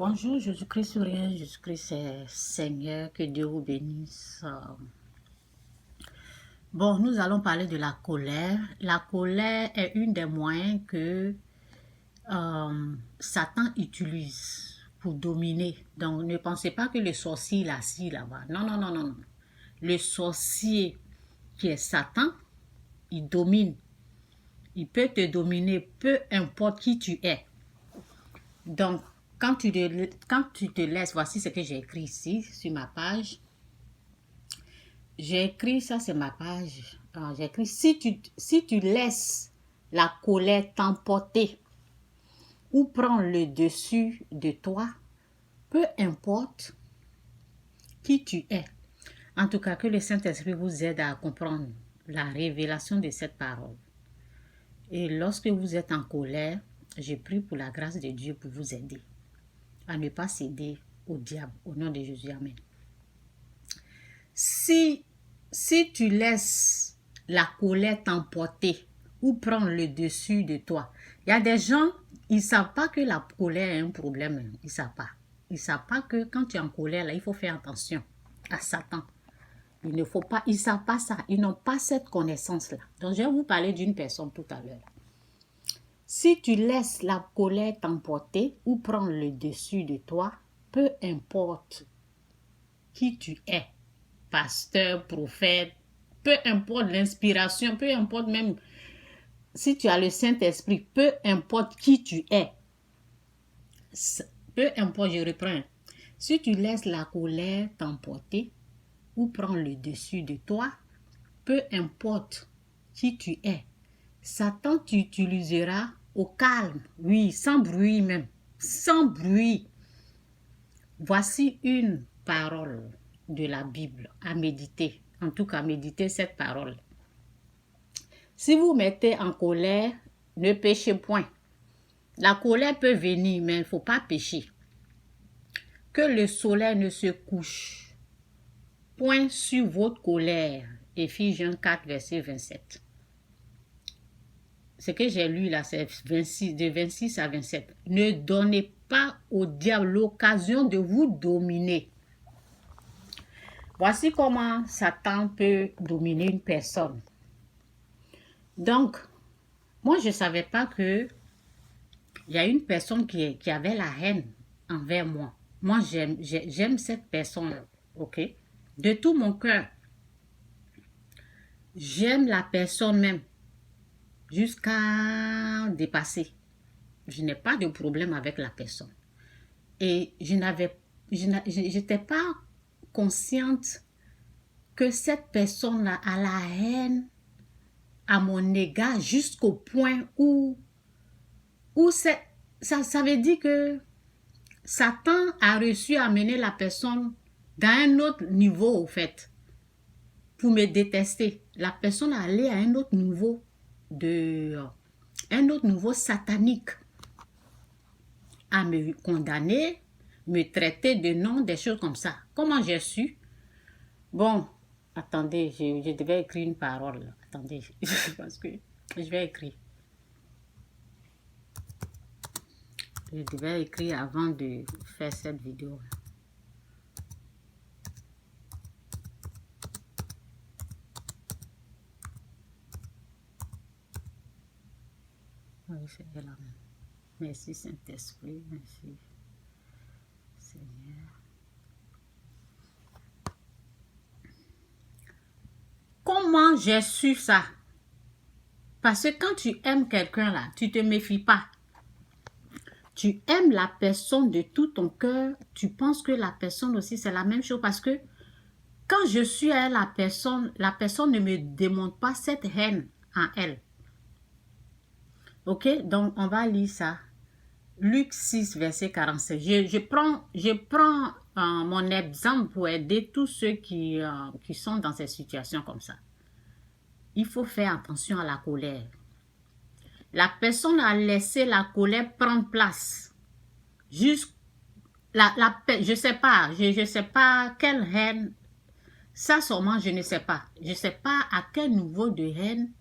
Bonjour, Jésus-Christ sourire, Jésus-Christ est Seigneur, que Dieu vous bénisse. Bon, nous allons parler de la colère. La colère est une des moyens que Satan utilise pour dominer. Donc, ne pensez pas que le sorcier est assis là-bas. Non, non, non, non, non. Le sorcier qui est Satan, il domine. Il peut te dominer, peu importe qui tu es. Donc, quand tu te laisses, voici ce que j'ai écrit ici sur ma page. J'ai écrit, ça c'est ma page. J'ai écrit, si tu laisses la colère t'emporter ou prendre le dessus de toi, peu importe qui tu es. En tout cas, que le Saint-Esprit vous aide à comprendre la révélation de cette parole. Et lorsque vous êtes en colère, je prie pour la grâce de Dieu pour vous aider à ne pas céder au diable. Au nom de Jésus, amen. Si tu laisses la colère t'emporter ou prendre le dessus de toi, il y a des gens, ils ne savent pas que la colère est un problème. Ils ne savent pas. Ils ne savent pas que quand tu es en colère, là, il faut faire attention à Satan. Il ne faut pas, ils ne savent pas ça. Ils n'ont pas cette connaissance-là. Donc, je vais vous parler d'une personne tout à l'heure. Si tu laisses la colère t'emporter ou prendre le dessus de toi, peu importe qui tu es, pasteur, prophète, peu importe l'inspiration, peu importe même si tu as le Saint-Esprit, peu importe qui tu es, peu importe, je reprends, si tu laisses la colère t'emporter ou prendre le dessus de toi, peu importe qui tu es, Satan t'utilisera au calme, oui, sans bruit même, sans bruit. Voici une parole de la Bible à méditer, en tout cas méditer cette parole. Si vous mettez en colère, ne péchez point. La colère peut venir, mais il ne faut pas pécher. Que le soleil ne se couche point sur votre colère. Éphésiens 4, verset 27. Ce que j'ai lu là, c'est de 26 à 27. Ne donnez pas au diable l'occasion de vous dominer. Voici comment Satan peut dominer une personne. Donc, moi, je ne savais pas que il y a une personne qui avait la haine envers moi. Moi, j'aime cette personne, ok? De tout mon cœur. J'aime la personne même jusqu'à dépasser. Je n'ai pas de problème avec la personne. Et je n'étais pas consciente que cette personne-là a la haine à mon égard jusqu'au point où ça veut dire que Satan a réussi à amener la personne dans un autre niveau, au fait, pour me détester. La personne est allée à un autre niveau satanique, à me condamner, me traiter de nom, des choses comme ça. Comment j'ai su? Bon, attendez, je devais écrire une parole. Là. Attendez, parce que je vais écrire. Je devais écrire avant de faire cette vidéo. Oui, c'est là. Merci Saint-Esprit, merci Seigneur. Comment j'ai su ça? Parce que quand tu aimes quelqu'un là, tu ne te méfies pas. Tu aimes la personne de tout ton cœur, tu penses que la personne aussi c'est la même chose parce que quand je suis à la personne ne me démontre pas cette haine en elle. Ok, donc on va lire ça. Luc 6, verset 47. Je prends mon exemple pour aider tous ceux qui sont dans ces situations comme ça. Il faut faire attention à la colère. La personne a laissé la colère prendre place. Je sais pas, je sais pas quelle haine. Ça seulement, je ne sais pas. Je ne sais pas à quel niveau de haine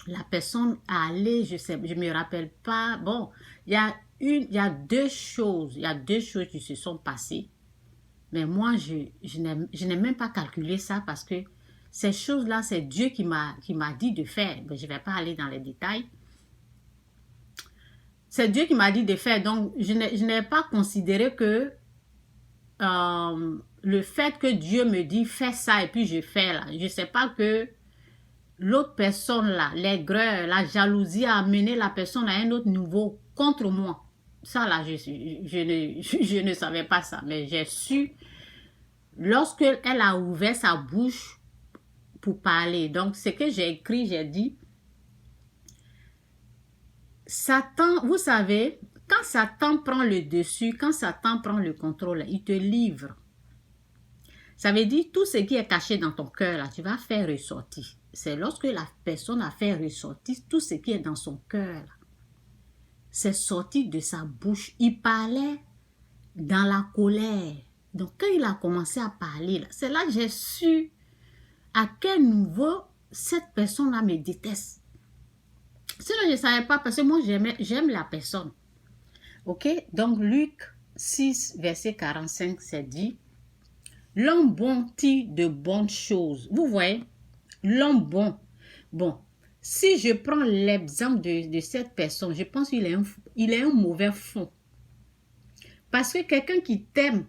la personne a allé, je me rappelle pas. Bon, il y a il y a deux choses qui se sont passées. Mais moi, je n'ai même pas calculé ça parce que ces choses-là, c'est Dieu qui m'a dit de faire. Mais je ne vais pas aller dans les détails. C'est Dieu qui m'a dit de faire. Donc, je n'ai pas considéré que le fait que Dieu me dit fais ça et puis je fais là. Je ne sais pas que l'autre personne là, l'aigreur, la jalousie a amené la personne à un autre niveau contre moi. Ça là, je ne savais pas ça. Mais j'ai su lorsqu'elle a ouvert sa bouche pour parler. Donc, ce que j'ai écrit, j'ai dit, Satan, vous savez, quand Satan prend le dessus, quand Satan prend le contrôle, il te livre. Ça veut dire tout ce qui est caché dans ton cœur, là, tu vas faire ressortir. C'est lorsque la personne a fait ressortir tout ce qui est dans son cœur, là. C'est sorti de sa bouche. Il parlait dans la colère. Donc, quand il a commencé à parler, c'est là que j'ai su à quel niveau cette personne-là me déteste. Sinon, je ne savais pas parce que moi, j'aime la personne. Ok? Donc, Luc 6, verset 45, c'est dit, l'homme bon tire de bonnes choses. Vous voyez? L'homme bon. Bon, si je prends l'exemple de cette personne, je pense qu'il est un mauvais fond. Parce que quelqu'un qui t'aime,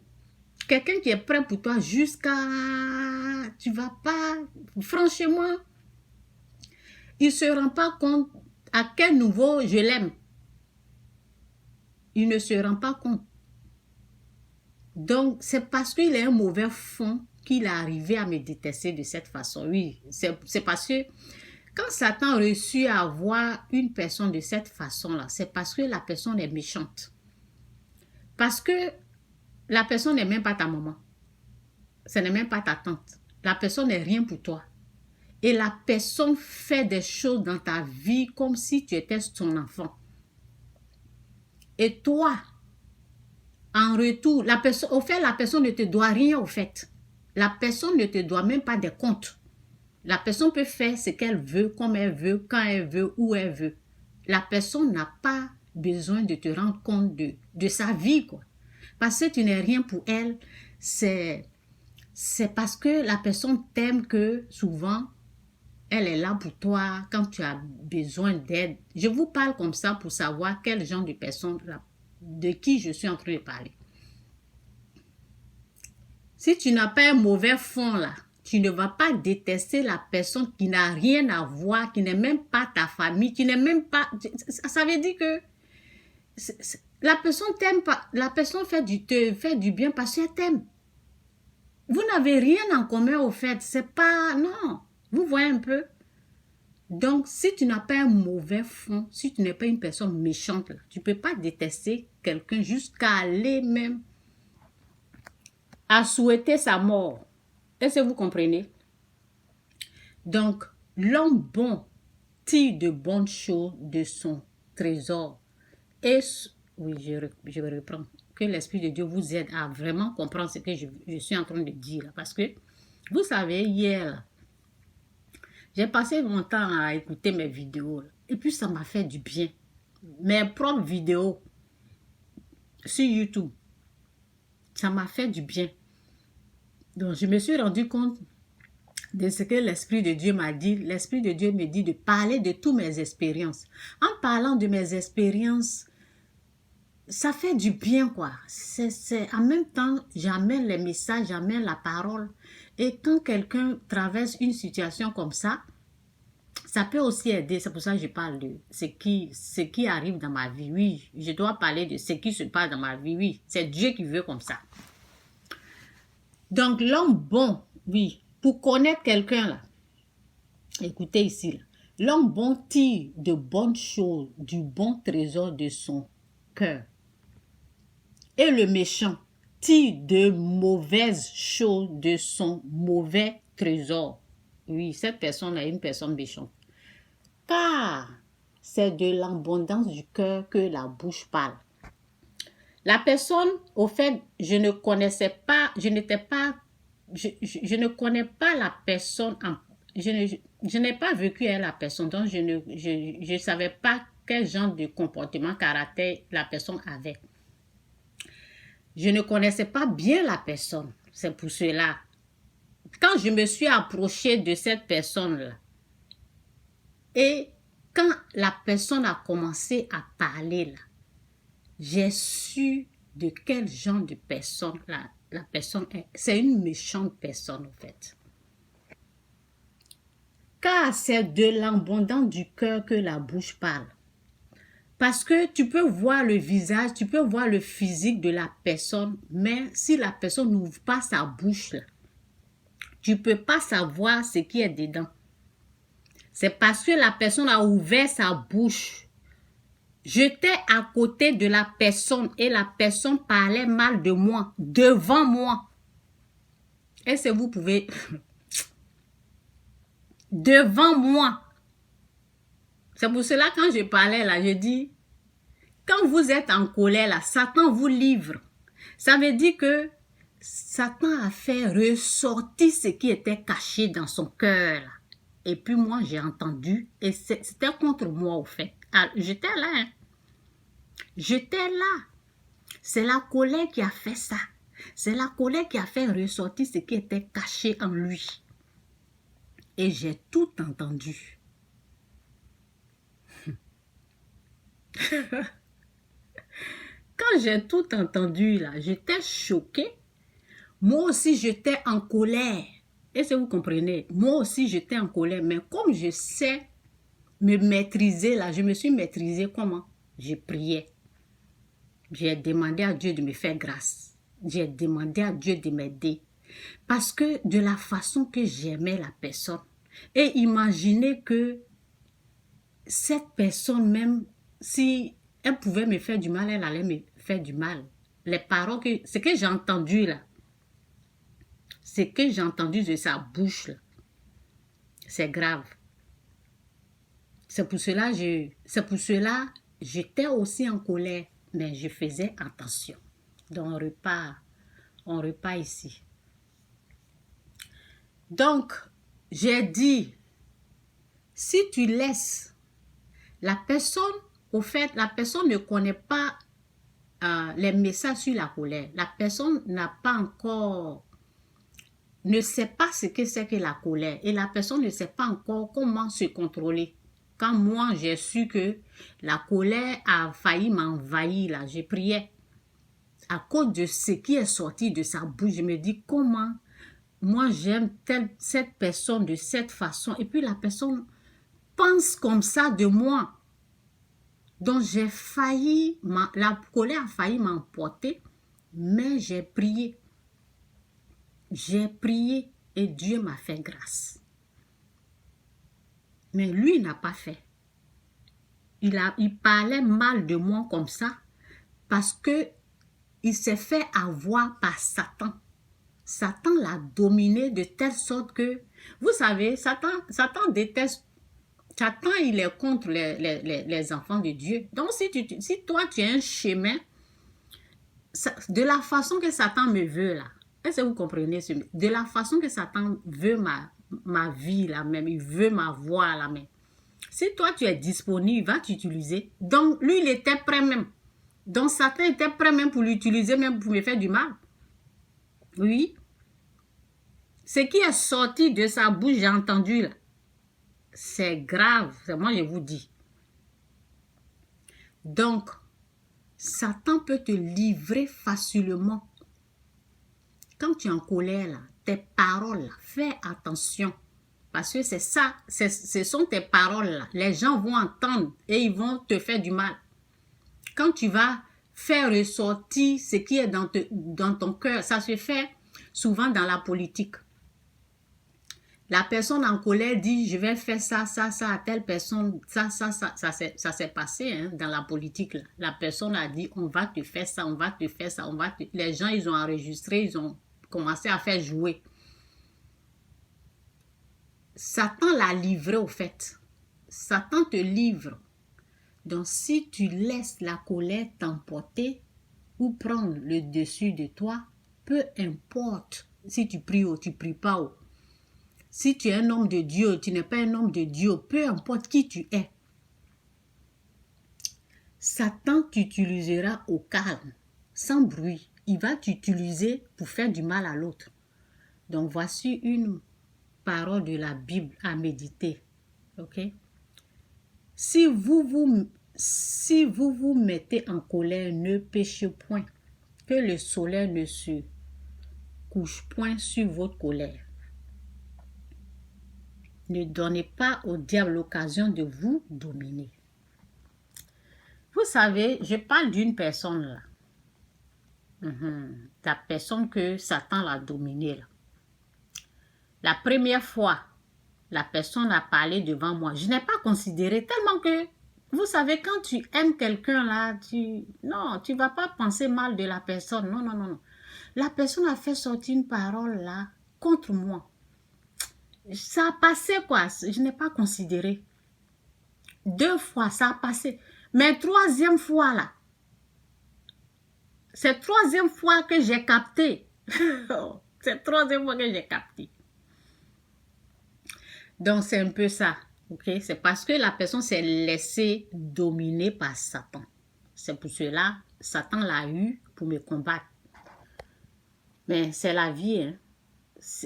quelqu'un qui est prêt pour toi jusqu'à... Tu vas pas... Franchement, il ne se rend pas compte à quel niveau je l'aime. Il ne se rend pas compte. Donc, c'est parce qu'il est un mauvais fond qu'il est arrivé à me détester de cette façon. Oui, c'est parce que quand Satan réussit à voir une personne de cette façon-là, c'est parce que la personne est méchante. Parce que la personne n'est même pas ta maman. Ce n'est même pas ta tante. La personne n'est rien pour toi. Et la personne fait des choses dans ta vie comme si tu étais son enfant. Et toi, en retour, la personne ne te doit rien au fait. La personne ne te doit même pas des comptes. La personne peut faire ce qu'elle veut, comme elle veut, quand elle veut, où elle veut. La personne n'a pas besoin de te rendre compte de sa vie, quoi. Parce que tu n'es rien pour elle, c'est parce que la personne t'aime que souvent, elle est là pour toi quand tu as besoin d'aide. Je vous parle comme ça pour savoir quel genre de personne, de qui je suis en train de parler. Si tu n'as pas un mauvais fond là, tu ne vas pas détester la personne qui n'a rien à voir, qui n'est même pas ta famille, qui n'est même pas... Ça veut dire que la personne t'aime pas, la personne te fait du bien parce qu'elle t'aime. Vous n'avez rien en commun au fait, c'est pas... Non, vous voyez un peu. Donc, si tu n'as pas un mauvais fond, si tu n'es pas une personne méchante, là, tu ne peux pas détester quelqu'un jusqu'à aller même à souhaiter sa mort. Est-ce que vous comprenez? Donc, l'homme bon tire de bonnes choses de son trésor. Et, oui, je reprends. Que l'Esprit de Dieu vous aide à vraiment comprendre ce que je suis en train de dire. Là, parce que, vous savez, hier, j'ai passé mon temps à écouter mes vidéos. Là, et puis, ça m'a fait du bien. Mes propres vidéos sur YouTube, ça m'a fait du bien. Donc, je me suis rendu compte de ce que l'Esprit de Dieu m'a dit. L'Esprit de Dieu me dit de parler de toutes mes expériences. En parlant de mes expériences, ça fait du bien, quoi. En même temps, j'amène les messages, j'amène la parole. Et quand quelqu'un traverse une situation comme ça peut aussi aider. C'est pour ça que je parle de ce qui arrive dans ma vie. Oui, je dois parler de ce qui se passe dans ma vie. Oui, c'est Dieu qui veut comme ça. Donc, l'homme bon, oui, pour connaître quelqu'un, là, écoutez ici, là, l'homme bon tire de bonnes choses, du bon trésor de son cœur. Et le méchant tire de mauvaises choses de son mauvais trésor. Oui, cette personne-là est une personne méchante. Car c'est de l'abondance du cœur que la bouche parle. La personne, au fait, je ne connaissais pas, je ne connais pas la personne, je n'ai pas vécu avec la personne, donc je ne savais pas quel genre de comportement, caractère la personne avait. Je ne connaissais pas bien la personne. C'est pour cela. Quand je me suis approchée de cette personne-là, et quand la personne a commencé à parler, là, j'ai su de quel genre de personne la personne est. C'est une méchante personne, en fait. Car c'est de l'abondance du cœur que la bouche parle. Parce que tu peux voir le visage, tu peux voir le physique de la personne, mais si la personne n'ouvre pas sa bouche, là, tu ne peux pas savoir ce qui est dedans. C'est parce que la personne a ouvert sa bouche. J'étais à côté de la personne et la personne parlait mal de moi, devant moi. Est-ce que vous pouvez... devant moi. C'est pour cela quand je parlais là, je dis, quand vous êtes en colère là, Satan vous livre. Ça veut dire que Satan a fait ressortir ce qui était caché dans son cœur là. Et puis moi j'ai entendu et c'était contre moi au fait. Ah, j'étais là, hein. J'étais là. C'est la colère qui a fait ça. C'est la colère qui a fait ressortir ce qui était caché en lui. Et j'ai tout entendu. Quand j'ai tout entendu là, j'étais choquée. Moi aussi, j'étais en colère. Est-ce que vous comprenez? Moi aussi, j'étais en colère. Mais comme je sais me maîtriser là, je me suis maîtrisée comment? Je priais. J'ai demandé à Dieu de me faire grâce. J'ai demandé à Dieu de m'aider. Parce que de la façon que j'aimais la personne. Et imaginez que cette personne même, si elle pouvait me faire du mal, elle allait me faire du mal. Les paroles que... Ce que j'ai entendu là, ce que j'ai entendu de sa bouche là, c'est grave. C'est pour cela j'étais aussi en colère, mais je faisais attention. Donc on repart ici. Donc, j'ai dit, si tu laisses la personne, au fait, la personne ne connaît pas les messages sur la colère. La personne n'a pas encore, ne sait pas ce que c'est que la colère. Et la personne ne sait pas encore comment se contrôler. Quand moi, j'ai su que la colère a failli m'envahir, là, j'ai prié. À cause de ce qui est sorti de sa bouche, je me dis comment moi j'aime cette personne de cette façon. Et puis la personne pense comme ça de moi. Donc j'ai failli, la colère a failli m'emporter, mais j'ai prié. J'ai prié et Dieu m'a fait grâce. Mais lui n'a pas fait. Il parlait mal de moi comme ça parce que il s'est fait avoir par Satan. Satan l'a dominé de telle sorte que, vous savez, Satan déteste. Satan, il est contre les enfants de Dieu. Donc, si toi, tu as un chemin, de la façon que Satan me veut, là, est-ce que vous comprenez? De la façon que Satan veut ma vie, là même, il veut ma voix, là même. Si toi, tu es disponible, il va t'utiliser. Donc, lui, il était prêt même. Donc, Satan était prêt même pour l'utiliser, même pour me faire du mal. Oui. Ce qui est sorti de sa bouche, j'ai entendu, là. C'est grave, c'est moi je vous dis. Donc, Satan peut te livrer facilement. Quand tu es en colère, là, tes paroles, là, fais attention. Parce que c'est ça, ce sont tes paroles, là. Les gens vont entendre et ils vont te faire du mal. Quand tu vas faire ressortir ce qui est dans ton cœur, ça se fait souvent dans la politique. La personne en colère dit, je vais faire ça à telle personne, ça s'est passé hein, dans la politique. Là. La personne a dit, on va te faire ça, on va te faire ça, Les gens, ils ont enregistré, ils ont commencé à faire jouer. Satan l'a livré au fait. Satan te livre. Donc, si tu laisses la colère t'emporter ou prendre le dessus de toi, peu importe si tu pries ou tu pries pas ou si tu es un homme de Dieu, tu n'es pas un homme de Dieu, peu importe qui tu es. Satan t'utilisera au calme, sans bruit. Il va t'utiliser pour faire du mal à l'autre. Donc, voici une parole de la Bible à méditer. OK? Si vous vous mettez en colère, ne péchez point, que le soleil ne se couche point sur votre colère. Ne donnez pas au diable l'occasion de vous dominer. Vous savez, je parle d'une personne là. La personne que Satan l'a dominée là. La première fois, la personne a parlé devant moi. Je n'ai pas considéré tellement que, vous savez, quand tu aimes quelqu'un là, non, tu ne vas pas penser mal de la personne. Non, non, non, non. La personne a fait sortir une parole là contre moi. Ça a passé quoi, je n'ai pas considéré. 2 fois, ça a passé. Mais 3e fois là, c'est 3e fois que j'ai capté. C'est 3e fois que j'ai capté. Donc, c'est un peu ça. Ok? C'est parce que la personne s'est laissée dominer par Satan. C'est pour cela, Satan l'a eu pour me combattre. Mais c'est la vie. Hein?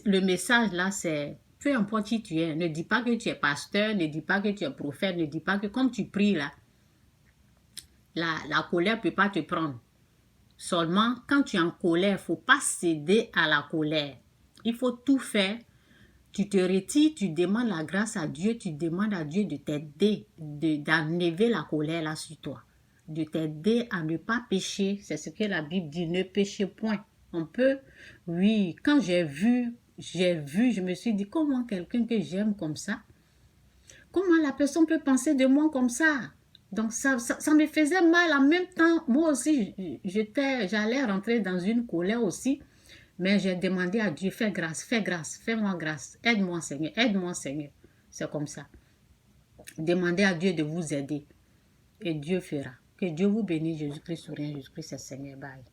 Le message là, c'est peu importe qui tu es. Ne dis pas que tu es pasteur, ne dis pas que tu es prophète, ne dis pas que comme tu pries là, la colère ne peut pas te prendre. Seulement, quand tu es en colère, il ne faut pas céder à la colère. Il faut tout faire. Tu te retires, tu demandes la grâce à Dieu, tu demandes à Dieu de t'aider, d'enlever la colère là sur toi, de t'aider à ne pas pécher. C'est ce que la Bible dit, ne péchez point. On peut, oui, quand j'ai vu, je me suis dit, comment quelqu'un que j'aime comme ça, comment la personne peut penser de moi comme ça? Donc, ça me faisait mal en même temps. Moi aussi, j'allais rentrer dans une colère aussi. Mais j'ai demandé à Dieu, fais grâce, fais-moi grâce. Aide-moi, Seigneur, aide-moi, Seigneur. C'est comme ça. Demandez à Dieu de vous aider. Et Dieu fera. Que Dieu vous bénisse, Jésus-Christ, sourire, Jésus-Christ, c'est Seigneur. Bye.